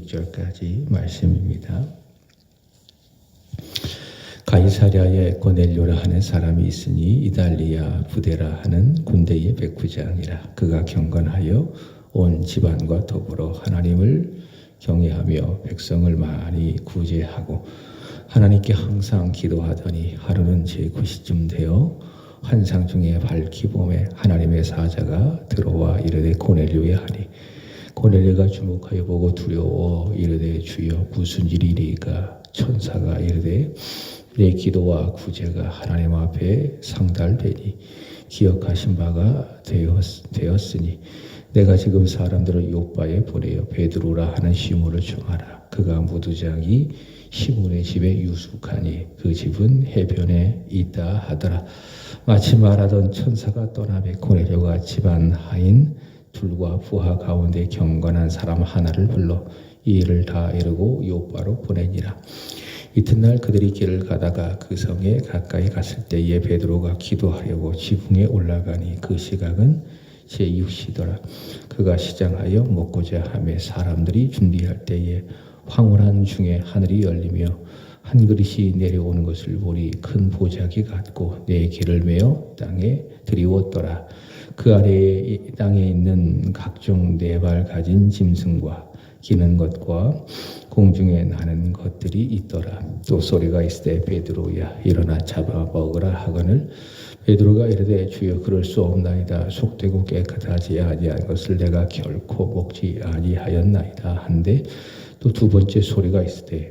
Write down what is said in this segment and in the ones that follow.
16절까지 말씀입니다. 가이사랴에 고넬료라 하는 사람이 있으니 이달리아 부데라 하는 군대의 백부장이라. 그가 경건하여 온 집안과 더불어 하나님을 경외하며 백성을 많이 구제하고 하나님께 항상 기도하더니 하루는 제9시쯤 되어 환상 중에 밝히 봄에 하나님의 사자가 들어와 이르되 고넬료에 하니 고넬료가 주목하여 보고 두려워 이르되 주여 무슨 일이리까. 천사가 이르되 내 기도와 구제가 하나님 앞에 상달되니 기억하신 바가 되었으니 내가 지금 사람들을 요빠에 보내어 베드로라 하는 시몬을 청하라. 그가 무두장이 시몬의 집에 유숙하니 그 집은 해변에 있다 하더라. 마치 말하던 천사가 떠나매 고넬료가 집안 하인 둘과 부하 가운데 경건한 사람 하나를 불러 이 일을 다 이루고 요빠로 보내니라. 이튿날 그들이 길을 가다가 그 성에 가까이 갔을 때에 베드로가 기도하려고 지붕에 올라가니 그 시각은 제6시더라. 그가 시장하여 먹고자 하며 사람들이 준비할 때에 황홀한 중에 하늘이 열리며 한 그릇이 내려오는 것을 보니 큰 보자기 같고 네 개를 메어 땅에 드리웠더라. 그 아래에 땅에 있는 각종 네 발 가진 짐승과 기는 것과 공중에 나는 것들이 있더라. 또 소리가 있으되 베드로야 일어나 잡아 먹으라 하거늘 베드로가 이르되 주여 그럴 수 없나이다. 속되고 깨끗하지 아니한 것을 내가 결코 먹지 아니하였나이다 한데 또 두 번째 소리가 있으되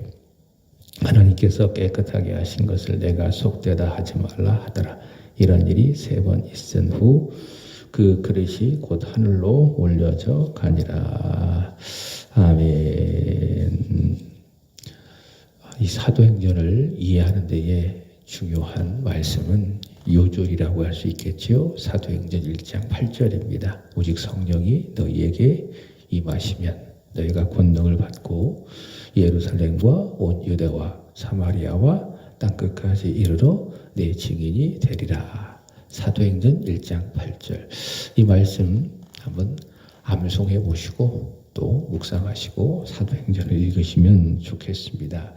하나님께서 깨끗하게 하신 것을 내가 속되다 하지 말라 하더라. 이런 일이 3번 있은 후 그 그릇이 곧 하늘로 올려져 가니라. 아멘. 이 사도행전을 이해하는 데에 중요한 말씀은 요절이라고 할 수 있겠지요. 사도행전 1장 8절입니다. 오직 성령이 너희에게 임하시면 너희가 권능을 받고 예루살렘과 온 유대와 사마리아와 땅끝까지 이르러 내 증인이 되리라. 사도행전 1장 8절. 이 말씀 한번 암송해 보시고 또 묵상하시고 사도행전을 읽으시면 좋겠습니다.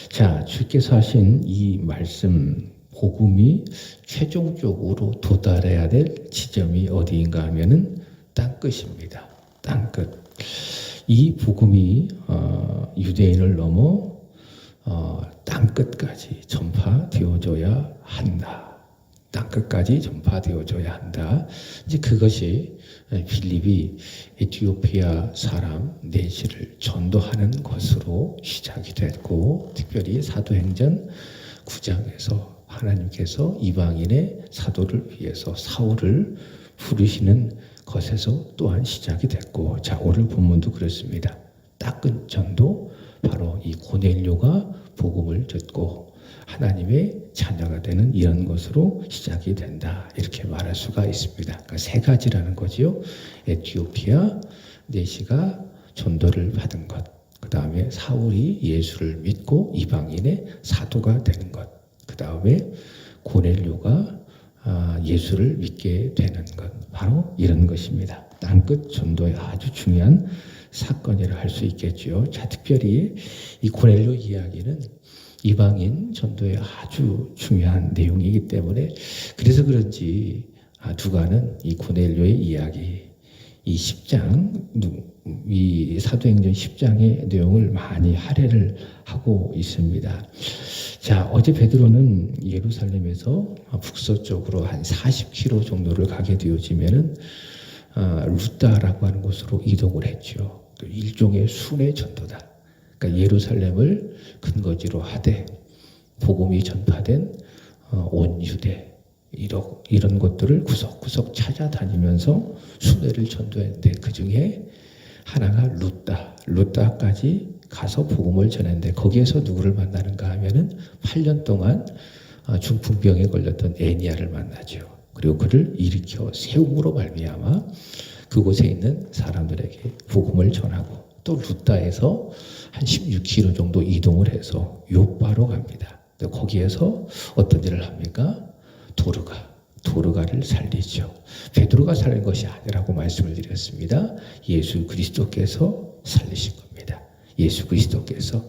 자, 주께서 하신 이 말씀 복음이 최종적으로 도달해야 될 지점이 어디인가 하면은 땅끝입니다. 땅끝. 이 복음이 유대인을 넘어 땅끝까지 전파되어져야 한다. 땅끝까지 전파되어져야 한다. 이제 그것이 빌립이 에티오피아 사람 내시를 전도하는 것으로 시작이 됐고, 특별히 사도행전 9장에서 하나님께서 이방인의 사도를 위해서 사울을 부르시는 것에서 또한 시작이 됐고, 자, 오늘 본문도 그렇습니다. 땅끝 전도, 바로 이 고넬료가 복음을 듣고 하나님의 자녀가 되는 이런 것으로 시작이 된다. 이렇게 말할 수가 있습니다. 그러니까 3가지라는 거지요. 에티오피아 내시가 전도를 받은 것, 그 다음에 사울이 예수를 믿고 이방인의 사도가 되는 것, 그 다음에 고넬료가 예수를 믿게 되는 것, 바로 이런 것입니다. 땅끝 전도의 아주 중요한 사건이라 할 수 있겠죠. 자, 특별히 이 고넬료 이야기는 이방인 전도에 아주 중요한 내용이기 때문에 그래서 그런지 누가는 이 고넬료의 이야기, 이 10장, 이 사도행전 10장의 내용을 많이 할애를 하고 있습니다. 자, 어제 베드로는 예루살렘에서 북서쪽으로 한 40km 정도를 가게 되어지면은 루다라고 하는 곳으로 이동을 했죠. 일종의 순회 전도다. 그러니까 예루살렘을 근거지로 하되 복음이 전파된 온 유대 이런 것들을 구석구석 찾아다니면서 순회를 전도했는데 그 중에 하나가 루다까지 가서 복음을 전했는데 거기에서 누구를 만나는가 하면은 8년 동안 중풍병에 걸렸던 애니아를 만나죠. 그리고 그를 일으켜 세움으로 말미암아 그곳에 있는 사람들에게 복음을 전하고 또 루다에서 한 16km 정도 이동을 해서 요빠로 갑니다. 거기에서 어떤 일을 합니까? 도르가를 살리죠. 베드로가 살린 것이 아니라고 말씀을 드렸습니다. 예수 그리스도께서 살리신 겁니다. 예수 그리스도께서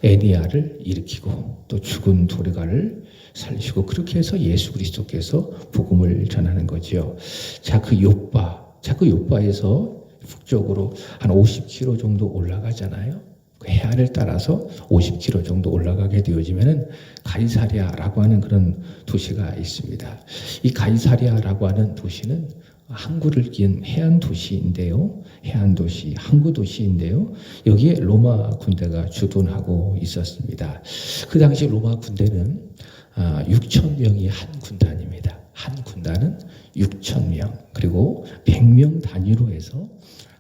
에니야를 일으키고 또 죽은 도르가를 살리시고 그렇게 해서 예수 그리스도께서 복음을 전하는 거지요. 자, 그 요바에서 북쪽으로 한 50km 정도 올라가잖아요. 그 해안을 따라서 50km 정도 올라가게 되어지면은 가이사랴라고 하는 그런 도시가 있습니다. 이 가이사랴라고 하는 도시는 항구를 낀 해안 도시인데요. 해안 도시, 항구 도시인데요. 여기에 로마 군대가 주둔하고 있었습니다. 그 당시 로마 군대는 6천 명이 한 군단입니다. 한 군단은 6천 명, 그리고 100명 단위로 해서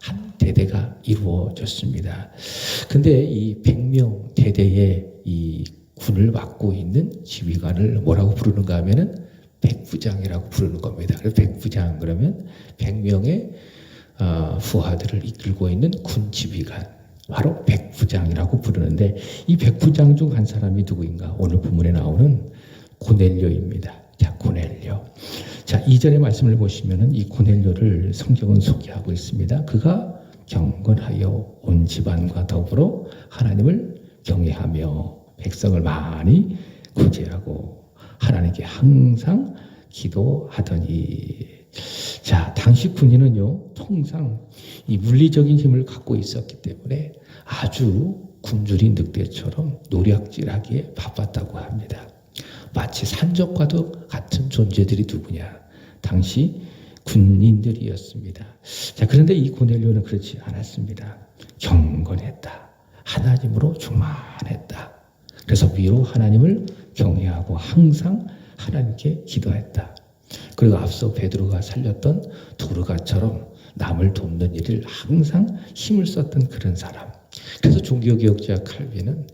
한 대대가 이루어졌습니다. 근데 이 100명 대대의 이 군을 맡고 있는 지휘관을 뭐라고 부르는가 하면은 백부장이라고 부르는 겁니다. 백부장 그러면 100명의 부하들을 이끌고 있는 군 지휘관, 바로 백부장이라고 부르는데 이 백부장 중 한 사람이 누구인가? 오늘 본문에 나오는 고넬료입니다. 자, 고넬료. 자, 2절의 말씀을 보시면은 이 고넬료를 성경은 소개하고 있습니다. 그가 경건하여 온 집안과 더불어 하나님을 경외하며 백성을 많이 구제하고 하나님께 항상 기도하더니. 자, 당시 군인은요, 통상 이 물리적인 힘을 갖고 있었기 때문에 아주 굶주린 늑대처럼 노략질하기에 바빴다고 합니다. 마치 산적과도 같은 존재들이 누구냐? 당시 군인들이었습니다. 자, 그런데 이 고넬료는 그렇지 않았습니다. 경건했다. 하나님으로 충만했다. 그래서 위로 하나님을 경외하고 항상 하나님께 기도했다. 그리고 앞서 베드로가 살렸던 도르가처럼 남을 돕는 일을 항상 힘을 썼던 그런 사람. 그래서 종교개혁자 칼빈은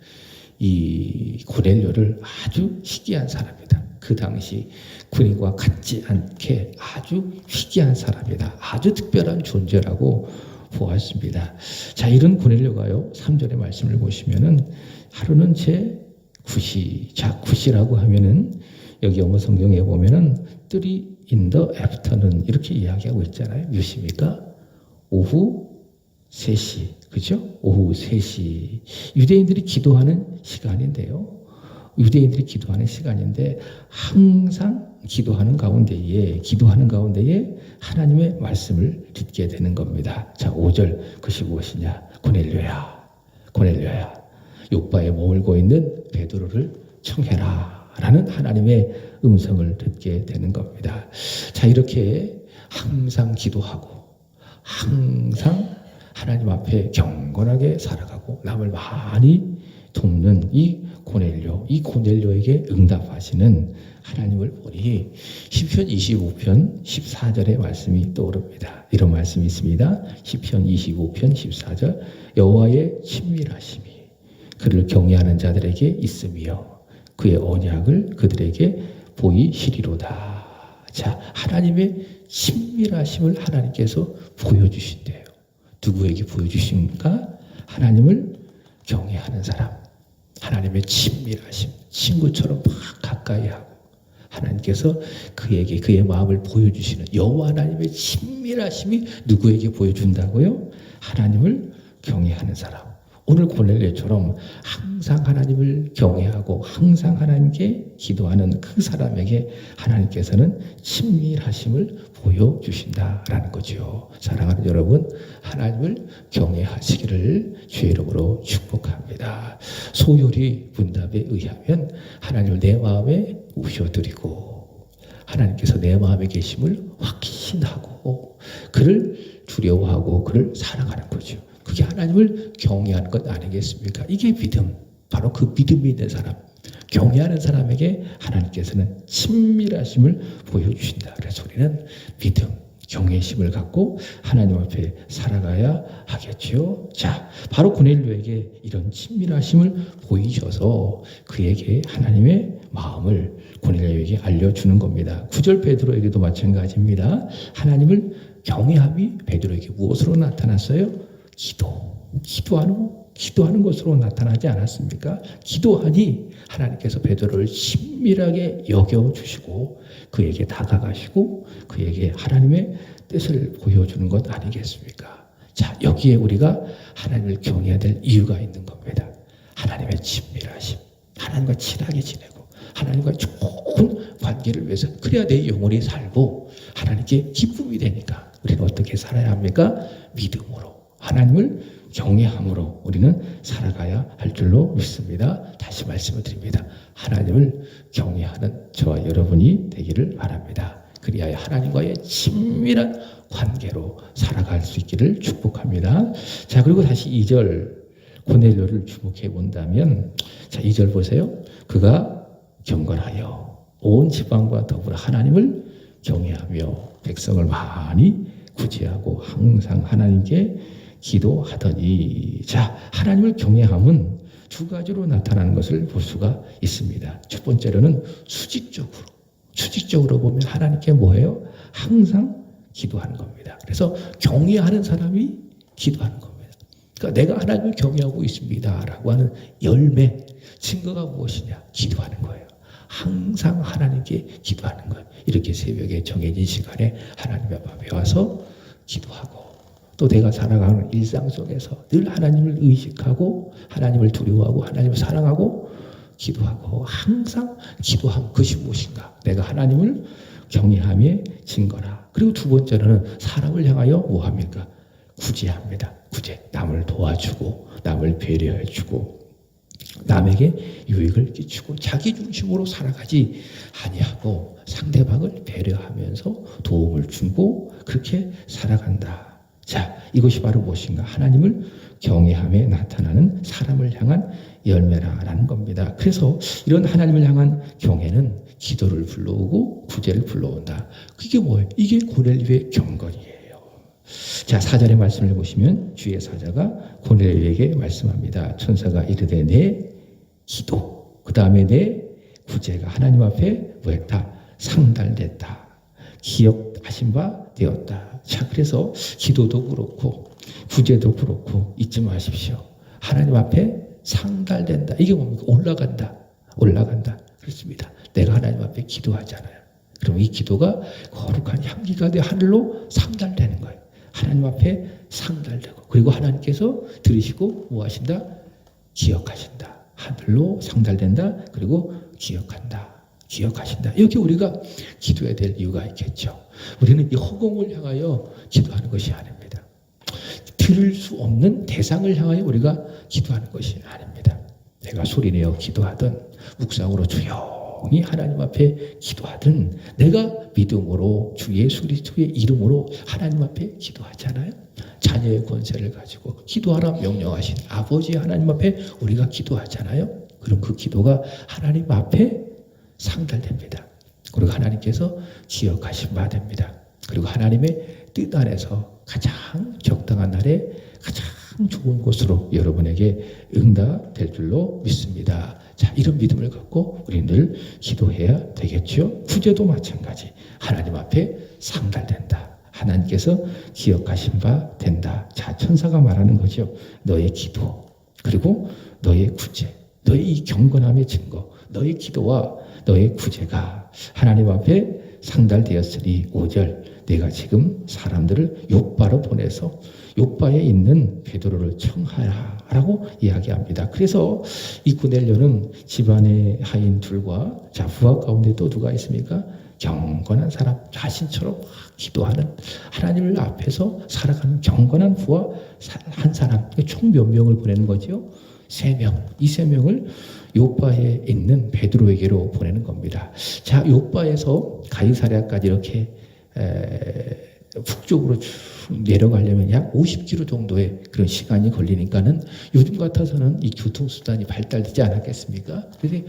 이 고넬료를 아주 희귀한 사람이다. 그 당시 군인과 같지 않게 아주 희귀한 사람이다. 아주 특별한 존재라고 보았습니다. 자, 이런 고넬료가요, 3절의 말씀을 보시면은 하루는 제 9시, 자, 9시라고 하면은 여기 영어 성경에 보면은 3 in the afternoon 이렇게 이야기하고 있잖아요. 몇 시입니까? 오후 3시. 그죠? 오후 3시. 유대인들이 기도하는 시간인데요. 유대인들이 기도하는 시간인데 항상 기도하는 가운데에 하나님의 말씀을 듣게 되는 겁니다. 자, 5절 그것이 무엇이냐? 고넬료야. 요바에 머물고 있는 베드로를 청해라 라는 하나님의 음성을 듣게 되는 겁니다. 자, 이렇게 항상 기도하고 항상 하나님 앞에 경건하게 살아가고 남을 많이 돕는 이 고넬료에게 응답하시는 하나님을 보니 시편 25편 14절의 말씀이 떠오릅니다. 이런 말씀이 있습니다. 시편 25편 14절 여호와의 친밀하심이 그를 경외하는 자들에게 있으며 그의 언약을 그들에게 보이시리로다. 자, 하나님의 친밀하심을 하나님께서 보여주신대요. 누구에게 보여주십니까? 하나님을 경외하는 사람. 하나님의 친밀하심, 친구처럼 막 가까이 하고 하나님께서 그에게 그의 마음을 보여주시는 여호와 하나님의 친밀하심이 누구에게 보여준다고요? 하나님을 경외하는 사람. 오늘 고넬료처럼 항상 하나님을 경외하고 항상 하나님께 기도하는 그 사람에게 하나님께서는 친밀하심을 보여주신다라는 거죠. 사랑하는 여러분, 하나님을 경외하시기를 주의 이름으로 축복합니다. 소요리 문답에 의하면 하나님을 내 마음에 모셔드리고 하나님께서 내 마음에 계심을 확신하고 그를 두려워하고 그를 사랑하는 거죠. 그게 하나님을 경외하는 것 아니겠습니까? 이게 믿음. 바로 그 믿음이 있는 사람. 경외하는 사람에게 하나님께서는 친밀하심을 보여주신다. 그래서 우리는 믿음, 경외심을 갖고 하나님 앞에 살아가야 하겠지요. 자, 바로 고넬료에게 이런 친밀하심을 보이셔서 그에게 하나님의 마음을 고넬료에게 알려주는 겁니다. 9절 베드로에게도 마찬가지입니다. 하나님을 경외함이 베드로에게 무엇으로 나타났어요? 기도하는 것으로 나타나지 않았습니까? 기도하니 하나님께서 베드로를 친밀하게 여겨주시고 그에게 다가가시고 그에게 하나님의 뜻을 보여주는 것 아니겠습니까? 자, 여기에 우리가 하나님을 경외해야 될 이유가 있는 겁니다. 하나님의 친밀하심, 하나님과 친하게 지내고 하나님과 좋은 관계를 위해서, 그래야 내 영혼이 살고 하나님께 기쁨이 되니까 우리는 어떻게 살아야 합니까? 믿음으로, 하나님을 경외함으로 우리는 살아가야 할 줄로 믿습니다. 다시 말씀을 드립니다. 하나님을 경외하는 저와 여러분이 되기를 바랍니다. 그리하여 하나님과의 친밀한 관계로 살아갈 수 있기를 축복합니다. 자, 그리고 다시 2절 고넬료를 주목해 본다면, 자, 2절 보세요. 그가 경건하여 온 지방과 더불어 하나님을 경외하며 백성을 많이 구제하고 항상 하나님께 기도하더니. 자, 하나님을 경외함은 두 가지로 나타나는 것을 볼 수가 있습니다. 첫 번째로는 수직적으로 보면 하나님께 뭐예요? 항상 기도하는 겁니다. 그래서 경외하는 사람이 기도하는 겁니다. 그러니까 내가 하나님을 경외하고 있습니다 라고 하는 열매, 증거가 무엇이냐? 기도하는 거예요. 항상 하나님께 기도하는 거예요. 이렇게 새벽에 정해진 시간에 하나님 앞에 와서 기도하고, 또 내가 살아가는 일상 속에서 늘 하나님을 의식하고 하나님을 두려워하고 하나님을 사랑하고 기도하고, 항상 기도함, 그것이 무엇인가? 내가 하나님을 경외함의 증거라. 그리고 두 번째로는 사람을 향하여 뭐합니까? 구제합니다. 구제. 남을 도와주고 남을 배려해주고 남에게 유익을 끼치고 자기 중심으로 살아가지 아니하고 상대방을 배려하면서 도움을 주고 그렇게 살아간다. 자, 이것이 바로 무엇인가? 하나님을 경외함에 나타나는 사람을 향한 열매라는 겁니다. 그래서 이런 하나님을 향한 경외는 기도를 불러오고 구제를 불러온다. 그게 뭐예요? 이게 고넬료의 경건이에요. 자, 4절의 말씀을 보시면 주의 사자가 고넬료에게 말씀합니다. 천사가 이르되 내 기도, 그 다음에 내 구제가 하나님 앞에 뭐했다? 상달됐다. 기억하신 바 되었다. 자, 그래서 기도도 그렇고 구제도 그렇고 잊지 마십시오. 하나님 앞에 상달된다. 이게 뭡니까? 올라간다. 그렇습니다. 내가 하나님 앞에 기도하잖아요. 그럼 이 기도가 거룩한 향기가 돼 하늘로 상달되는 거예요. 하나님 앞에 상달되고, 그리고 하나님께서 들으시고 뭐 하신다? 기억하신다. 하늘로 상달된다. 그리고 기억하신다. 이렇게 우리가 기도해야 될 이유가 있겠죠. 우리는 이 허공을 향하여 기도하는 것이 아닙니다. 들을 수 없는 대상을 향하여 우리가 기도하는 것이 아닙니다. 내가 소리내어 기도하든 묵상으로 조용히 하나님 앞에 기도하든 내가 믿음으로 주 예수 그리스도의 이름으로 하나님 앞에 기도하잖아요. 자녀의 권세를 가지고 기도하라 명령하신 아버지 하나님 앞에 우리가 기도하잖아요. 그럼 그 기도가 하나님 앞에 상달됩니다. 그리고 하나님께서 기억하신 바 됩니다. 그리고 하나님의 뜻 안에서 가장 적당한 날에 가장 좋은 곳으로 여러분에게 응답될 줄로 믿습니다. 자, 이런 믿음을 갖고 우리는 늘 기도해야 되겠죠. 구제도 마찬가지. 하나님 앞에 상달된다. 하나님께서 기억하신 바 된다. 자, 천사가 말하는 거죠. 너의 기도, 그리고 너의 구제, 너의 이 경건함의 증거, 너의 기도와 너의 구제가 하나님 앞에 상달되었으니 5절 내가 지금 사람들을 욥바로 보내서 욥바에 있는 베드로를 청하라라고 이야기합니다. 그래서 이 고넬료는 집안의 하인 둘과, 자, 부하 가운데 또 누가 있습니까? 경건한 사람, 자신처럼 기도하는, 하나님을 앞에서 살아가는 경건한 부하 한 사람, 총 몇 명을 보내는 거죠? 3명. 이 3명을 욥바에 있는 베드로에게로 보내는 겁니다. 자, 욥바에서 가이사랴까지 이렇게 북쪽으로 쭉 내려가려면 약 50km 정도의 그런 시간이 걸리니까는 요즘 같아서는 이 교통수단이 발달되지 않았겠습니까? 그래서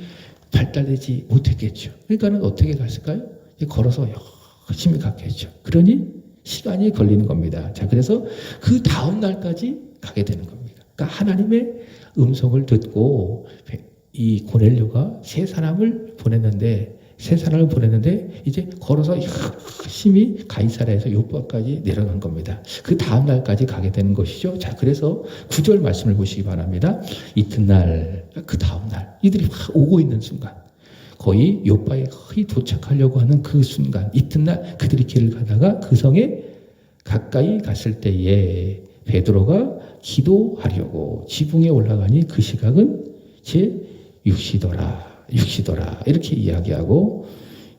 발달되지 못했겠죠. 그러니까는 어떻게 갔을까요? 걸어서 열심히 갔겠죠. 그러니 시간이 걸리는 겁니다. 자, 그래서 그 다음 날까지 가게 되는 겁니다. 그러니까 하나님의 음성을 듣고 이 고넬료가 세 사람을 보냈는데 이제 걸어서 열심히 가이사랴에서 욥바까지 내려간 겁니다. 그 다음 날까지 가게 되는 것이죠. 자, 그래서 9절 말씀을 보시기 바랍니다. 이튿날, 그 다음 날, 이들이 막 오고 있는 순간, 거의 욥바에 거의 도착하려고 하는 그 순간, 이튿날 그들이 길을 가다가 그 성에 가까이 갔을 때에 베드로가 기도하려고 지붕에 올라가니 그 시각은 제 6시더라 이렇게 이야기하고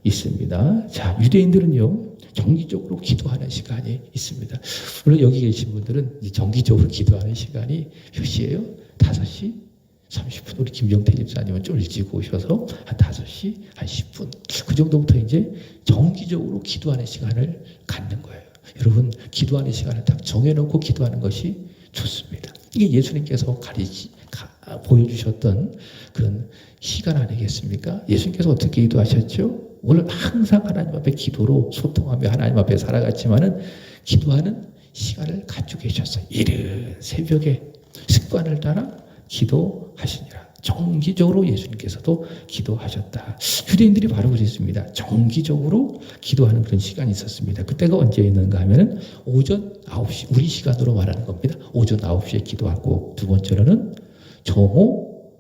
있습니다. 자, 유대인들은요 정기적으로 기도하는 시간이 있습니다. 물론 여기 계신 분들은 정기적으로 기도하는 시간이 몇 시예요? 5시 30분. 우리 김정태 집사님은 좀 일찍 오셔서 한 5시 한 10분 그 정도부터 이제 정기적으로 기도하는 시간을 갖는 거예요. 여러분 기도하는 시간을 딱 정해놓고 기도하는 것이 좋습니다. 이게 예수님께서 보여주셨던 그런 시간 아니겠습니까? 예수님께서 어떻게 기도하셨죠? 오늘 항상 하나님 앞에 기도로 소통하며 하나님 앞에 살아갔지만은 기도하는 시간을 가지고 계셨어요. 이른 새벽에 습관을 따라 기도하시니라. 정기적으로 예수님께서도 기도하셨다. 유대인들이 바로 그랬습니다. 정기적으로 기도하는 그런 시간이 있었습니다. 그때가 언제 있는가 하면은 오전 9시, 우리 시간으로 말하는 겁니다. 오전 9시에 기도하고, 두 번째로는 정오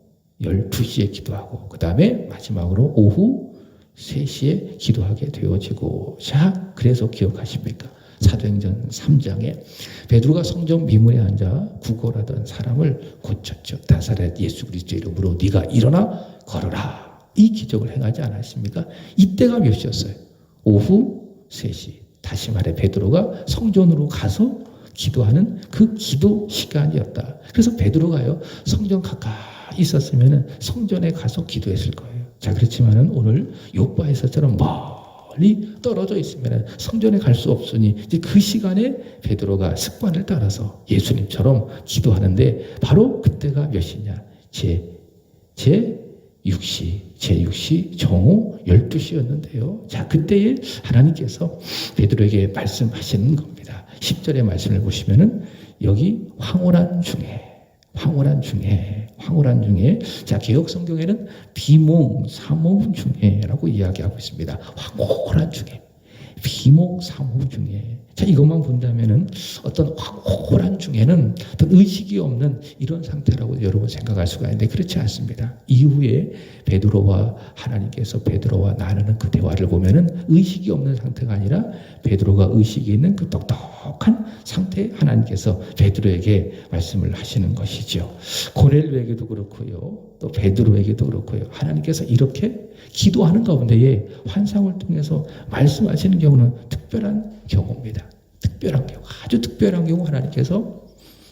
12시에 기도하고, 그 다음에 마지막으로 오후 3시에 기도하게 되어지고. 자, 그래서 기억하십니까? 사도행전 3장에 베드로가 성전 미문에 앉아 구걸하던 사람을 고쳤죠. 나사렛 예수 그리스도 이름으로 네가 일어나 걸어라. 이 기적을 행하지 않았습니까? 이때가 몇 시였어요? 오후 3시. 다시 말해 베드로가 성전으로 가서 기도하는 그 기도 시간이었다. 그래서 베드로가요 성전 가까이 있었으면 성전에 가서 기도했을 거예요. 자, 그렇지만은 오늘 요바에서처럼 멀리 떨어져 있으면 성전에 갈 수 없으니 이제 그 시간에 베드로가 습관을 따라서 예수님처럼 기도하는데 바로 그때가 몇 시냐? 제 6시 정오 12시였는데요. 자, 그때에 하나님께서 베드로에게 말씀하시는 겁니다. 10절의 말씀을 보시면은 여기 황홀한 중에 자, 개혁 성경에는 비몽 사몽 중에라고 이야기하고 있습니다. 황홀한 중에, 비몽 사몽 중에. 자, 이것만 본다면은 어떤 황홀한 중에는 어떤 의식이 없는 이런 상태라고 여러분 생각할 수가 있는데 그렇지 않습니다. 이후에 베드로와 하나님께서 베드로와 나누는 그 대화를 보면은 의식이 없는 상태가 아니라 베드로가 의식이 있는 그 똑똑한 상태에 하나님께서 베드로에게 말씀을 하시는 것이죠. 고넬료에게도 그렇고요. 또 베드로에게도 그렇고요. 하나님께서 이렇게 기도하는 가운데에 환상을 통해서 말씀하시는 경우는 특별한 경우입니다. 특별한 경우, 아주 특별한 경우 하나님께서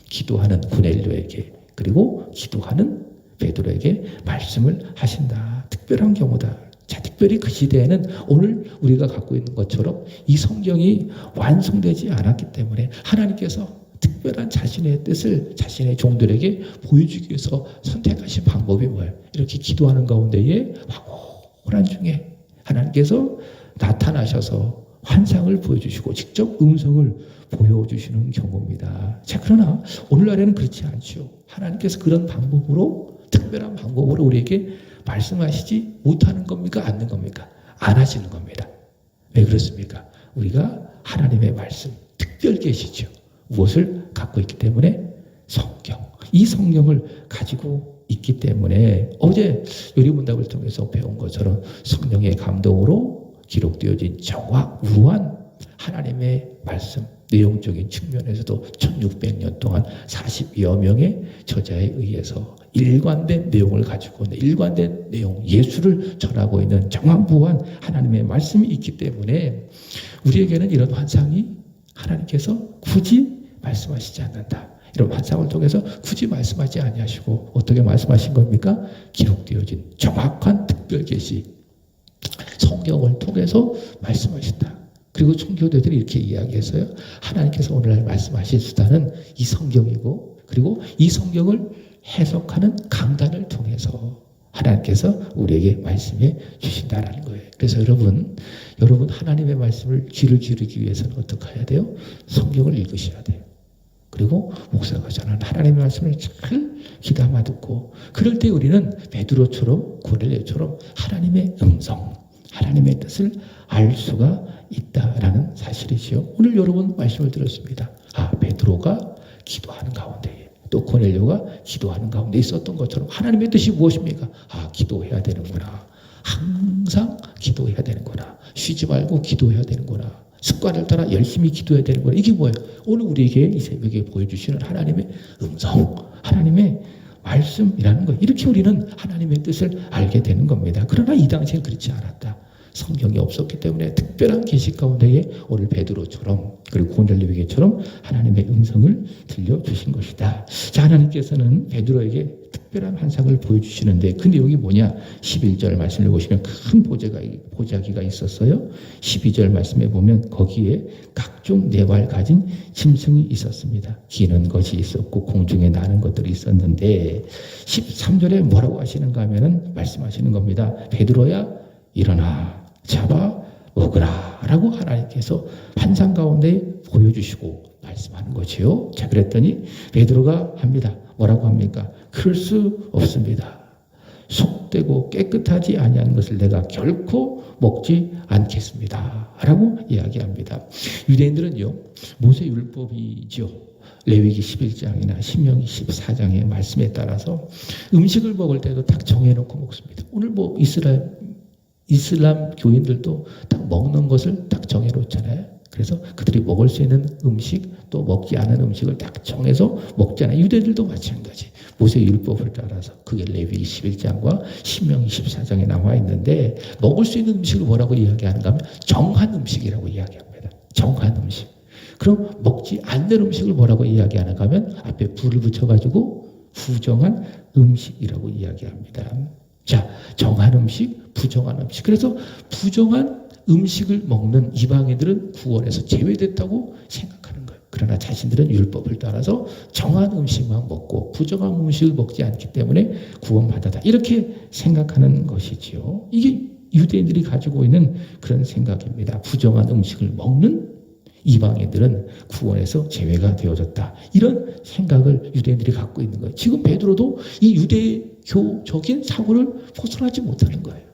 기도하는 고넬료에게 그리고 기도하는 베드로에게 말씀을 하신다. 특별한 경우다. 자, 특별히 그 시대에는 오늘 우리가 갖고 있는 것처럼 이 성경이 완성되지 않았기 때문에 하나님께서 특별한 자신의 뜻을 자신의 종들에게 보여주기 위해서 선택하신 방법이 뭐예요? 이렇게 기도하는 가운데에 황홀한 중에 하나님께서 나타나셔서 환상을 보여주시고 직접 음성을 보여주시는 경우입니다. 자, 그러나 오늘날에는 그렇지 않죠. 하나님께서 그런 방법으로, 특별한 방법으로 우리에게 말씀하시지 못하는 겁니까? 않는 겁니까? 안 하시는 겁니다. 왜 그렇습니까? 우리가 하나님의 말씀, 특별 계시죠. 무엇을 갖고 있기 때문에? 성경. 이 성경을 가지고 있기 때문에 어제 요리문답을 통해서 배운 것처럼 성령의 감동으로 기록되어진 정확무한 하나님의 말씀, 내용적인 측면에서도 1600년 동안 40여 명의 저자에 의해서 일관된 내용을 가지고 있는 일관된 내용, 예수를 전하고 있는 정확무한 하나님의 말씀이 있기 때문에 우리에게는 이런 환상이 하나님께서 굳이 말씀하시지 않는다. 이런 환상을 통해서 굳이 말씀하지 아니하시고 어떻게 말씀하신 겁니까? 기록되어진 정확한 특별 계시, 성경을 통해서 말씀하신다. 그리고 청교도들이 이렇게 이야기했어요. 하나님께서 오늘날 말씀하신 수단은 이 성경이고 그리고 이 성경을 해석하는 강단을 통해서 하나님께서 우리에게 말씀해 주신다라는 거예요. 그래서 여러분 하나님의 말씀을 귀를 기울이기 위해서는 어떻게 해야 돼요? 성경을 읽으셔야 돼요. 그리고 목사가 전하는 하나님의 말씀을 잘 귀담아 듣고 그럴 때 우리는 베드로처럼 고넬료처럼 하나님의 음성, 하나님의 뜻을 알 수가 있다라는 사실이지요. 오늘 여러분 말씀을 들었습니다. 아, 베드로가 기도하는 가운데 또 고넬료가 기도하는 가운데 있었던 것처럼 하나님의 뜻이 무엇입니까? 아, 기도해야 되는구나. 항상 기도해야 되는구나. 쉬지 말고 기도해야 되는구나. 습관을 따라 열심히 기도해야 되는 거예요. 이게 뭐예요? 오늘 우리에게 이 새벽에 보여주시는 하나님의 음성, 하나님의 말씀이라는 거예요. 이렇게 우리는 하나님의 뜻을 알게 되는 겁니다. 그러나 이 당시엔 그렇지 않았다. 성경이 없었기 때문에 특별한 계시 가운데에 오늘 베드로처럼 그리고 고넬료에게처럼 하나님의 음성을 들려주신 것이다. 자, 하나님께서는 베드로에게 특별한 환상을 보여주시는데 근데 여기 뭐냐? 11절 말씀을 보시면 큰 보자기가 있었어요. 12절 말씀에 보면 거기에 각종 네발 가진 짐승이 있었습니다. 기는 것이 있었고 공중에 나는 것들이 있었는데 13절에 뭐라고 하시는가 하면은 말씀하시는 겁니다. 베드로야 일어나 잡아 먹으라 라고 하나님께서 환상 가운데 보여주시고 말씀하는 거지요. 자, 그랬더니 베드로가 합니다. 뭐라고 합니까? 그럴 수 없습니다. 속되고 깨끗하지 아니한 것을 내가 결코 먹지 않겠습니다 라고 이야기합니다. 유대인들은요 모세 율법이죠. 레위기 11장이나 신명기 14장의 말씀에 따라서 음식을 먹을 때도 딱 정해놓고 먹습니다. 오늘 뭐 이슬람 교인들도 딱 먹는 것을 딱 정해놓잖아요. 그래서 그들이 먹을 수 있는 음식 또 먹지 않은 음식을 딱 정해서 먹잖아요. 유대인들도 마찬가지. 모세 율법을 따라서 그게 레위기 11장과 신명기 14장에 나와 있는데 먹을 수 있는 음식을 뭐라고 이야기하는가 하면 정한 음식이라고 이야기합니다. 정한 음식. 그럼 먹지 않는 음식을 뭐라고 이야기하는가 하면 앞에 불을 붙여가지고 부정한 음식이라고 이야기합니다. 자, 정한 음식, 부정한 음식. 그래서 부정한 음식을 먹는 이방인들은 구원에서 제외됐다고 생각하는 거예요. 그러나 자신들은 율법을 따라서 정한 음식만 먹고 부정한 음식을 먹지 않기 때문에 구원받았다. 이렇게 생각하는 것이지요. 이게 유대인들이 가지고 있는 그런 생각입니다. 부정한 음식을 먹는 이방인들은 구원에서 제외가 되어졌다. 이런 생각을 유대인들이 갖고 있는 거예요. 지금 베드로도 이 유대교적인 사고를 벗어나지 못하는 거예요.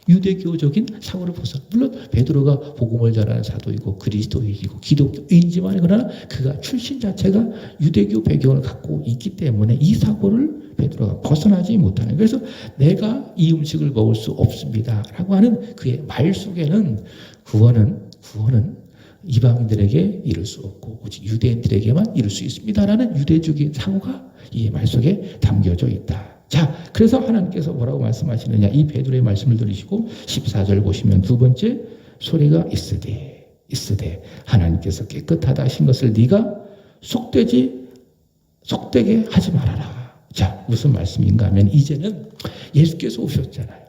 유대교적인 사고를 벗어나. 물론 베드로가 복음을 전하는 사도이고 그리스도이고 기독교인이지만 그러나 그가 출신 자체가 유대교 배경을 갖고 있기 때문에 이 사고를 베드로가 벗어나지 못하는 거예요. 그래서 내가 이 음식을 먹을 수 없습니다 라고 하는 그의 말 속에는 구원은 이방인들에게 이룰 수 없고 오직 유대인들에게만 이룰 수 있습니다라는 유대적인 사고가 이 말 속에 담겨져 있다. 자, 그래서 하나님께서 뭐라고 말씀하시느냐? 이 베드로의 말씀을 들으시고 14절 보시면 두 번째 소리가 있으되 하나님께서 깨끗하다 하신 것을 네가 속되게 하지 말아라. 자, 무슨 말씀인가 하면 이제는 예수께서 오셨잖아요.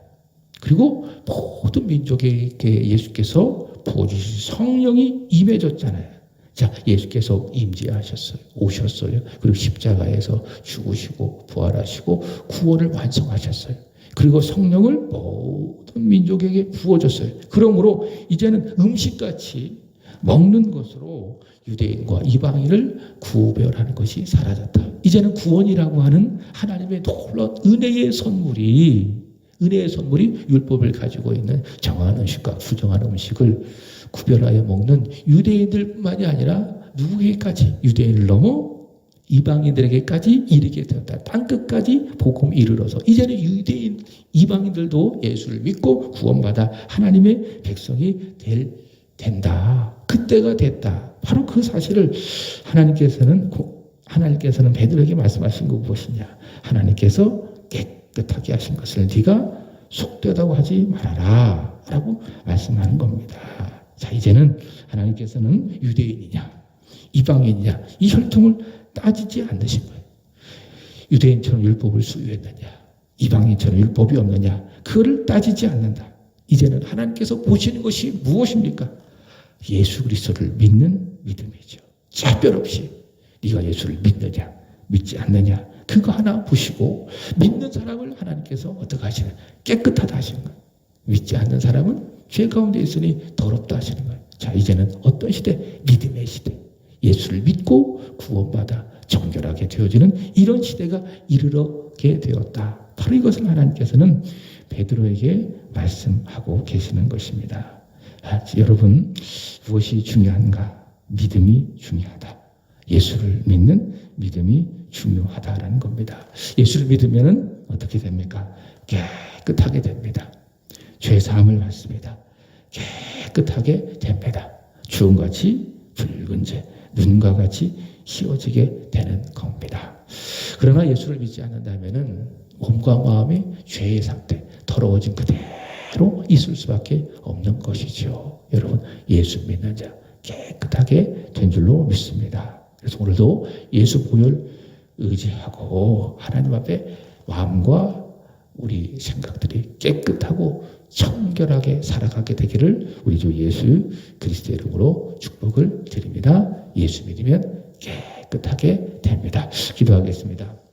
그리고 모든 민족에게 예수께서 부어주신 성령이 임해졌잖아요. 자, 예수께서 임재하셨어요. 오셨어요. 그리고 십자가에서 죽으시고 부활하시고 구원을 완성하셨어요. 그리고 성령을 모든 민족에게 부어줬어요. 그러므로 이제는 음식같이 먹는 것으로 유대인과 이방인을 구별하는 것이 사라졌다. 이제는 구원이라고 하는 하나님의 놀라운 은혜의 선물이 율법을 가지고 있는 정한 음식과 부정한 음식을 구별하여 먹는 유대인들뿐만이 아니라 누구에게까지 유대인을 넘어 이방인들에게까지 이르게 되었다. 땅끝까지 복음이 이르러서 이제는 이방인들도 예수를 믿고 구원받아 하나님의 백성이 된다. 그때가 됐다. 바로 그 사실을 하나님께서는 베드로에게 말씀하신 거 무엇이냐? 하나님께서 깨끗하게 하신 것을 네가 속되다고 하지 말아라 라고 말씀하는 겁니다. 자, 이제는 하나님께서는 유대인이냐 이방인이냐 이 혈통을 따지지 않으신 거예요. 유대인처럼 율법을 수유했느냐 이방인처럼 율법이 없느냐 그거를 따지지 않는다. 이제는 하나님께서 보시는 것이 무엇입니까? 예수 그리스도를 믿는 믿음이죠. 차별 없이 네가 예수를 믿느냐 믿지 않느냐 그거 하나 보시고 믿는 사람을 하나님께서 어떻게 하시는 깨끗하다 하시는 거예요. 믿지 않는 사람은 죄 가운데 있으니 더럽다 하시는 거예요. 자, 이제는 어떤 시대? 믿음의 시대. 예수를 믿고 구원받아 정결하게 되어지는 이런 시대가 이르게 되었다. 바로 이것을 하나님께서는 베드로에게 말씀하고 계시는 것입니다. 여러분 무엇이 중요한가? 믿음이 중요하다. 예수를 믿는 믿음이 중요하다라는 겁니다. 예수를 믿으면 어떻게 됩니까? 깨끗하게 됩니다. 죄사함을 받습니다. 깨끗하게 됩니다. 주홍같이 붉은 죄, 눈과 같이 희어지게 되는 겁니다. 그러나 예수를 믿지 않는다면은 몸과 마음이 죄의 상태, 더러워진 그대로 있을 수밖에 없는 것이죠. 여러분, 예수 믿는 자 깨끗하게 된 줄로 믿습니다. 그래서 오늘도 예수 보혈 의지하고 하나님 앞에 마음과 우리 생각들이 깨끗하고 청결하게 살아가게 되기를 우리 주 예수 그리스도의 이름으로 축복을 드립니다. 예수 믿으면 깨끗하게 됩니다. 기도하겠습니다.